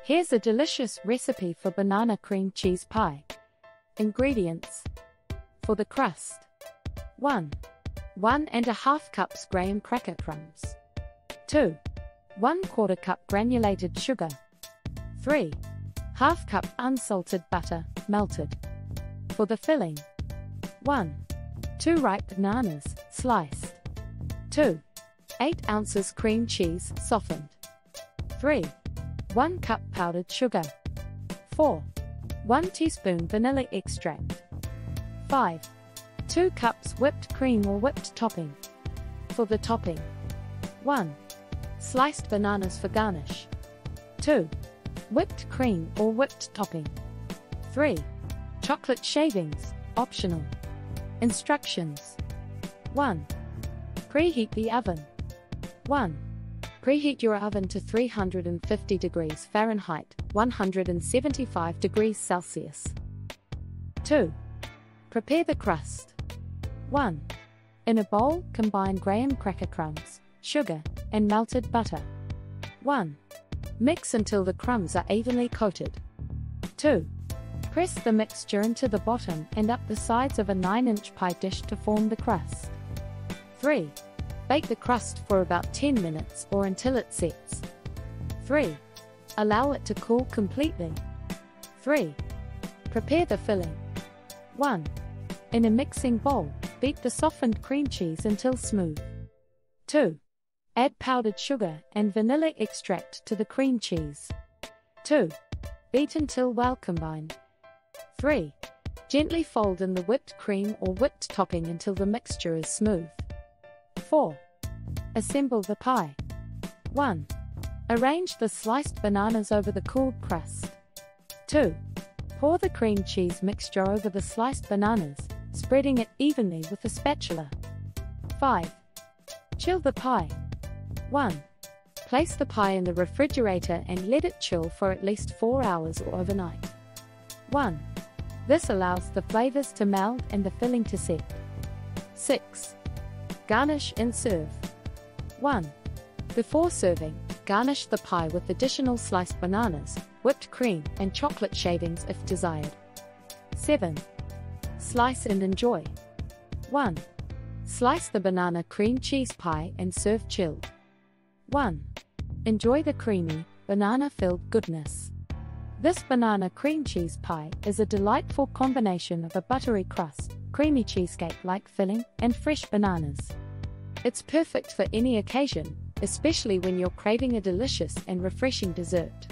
Here's a delicious recipe for banana cream cheese pie. Ingredients. For the crust: 1. 1½ cups graham cracker crumbs. 2. 1/4 cup granulated sugar. 3. ½ cup unsalted butter, melted. For the filling: 1. 2 ripe bananas, sliced. 2. 8 ounces cream cheese, softened. 3. 1 cup powdered sugar. 4. 1 teaspoon vanilla extract. 5. 2 cups whipped cream or whipped topping. For the topping: 1. Sliced bananas for garnish. 2. Whipped cream or whipped topping. 3. Chocolate shavings, optional. Instructions. 1. Preheat the oven. 1. Preheat your oven to 350 degrees Fahrenheit, 175 degrees Celsius. 2. Prepare the crust. 1. In a bowl, combine graham cracker crumbs, sugar, and melted butter. 1. Mix until the crumbs are evenly coated. 2. Press the mixture into the bottom and up the sides of a 9-inch pie dish to form the crust. 3. Bake the crust for about 10 minutes or until it sets. 3. Allow it to cool completely. 3. Prepare the filling. 1. In a mixing bowl, beat the softened cream cheese until smooth. 2. Add powdered sugar and vanilla extract to the cream cheese. 2. Beat until well combined. 3. Gently fold in the whipped cream or whipped topping until the mixture is smooth. 4. Assemble the pie. 1. Arrange the sliced bananas over the cooled crust. 2. Pour the cream cheese mixture over the sliced bananas, spreading it evenly with a spatula. 5. Chill the pie. 1. Place the pie in the refrigerator and let it chill for at least 4 hours or overnight. 1. This allows the flavors to meld and the filling to set. 6. Garnish and serve. 1. Before serving, garnish the pie with additional sliced bananas, whipped cream, and chocolate shavings if desired. 7. Slice and enjoy. 1. Slice the banana cream cheese pie and serve chilled. 1. Enjoy the creamy, banana-filled goodness. This banana cream cheese pie is a delightful combination of a buttery crust, creamy cheesecake-like filling, and fresh bananas. It's perfect for any occasion, especially when you're craving a delicious and refreshing dessert.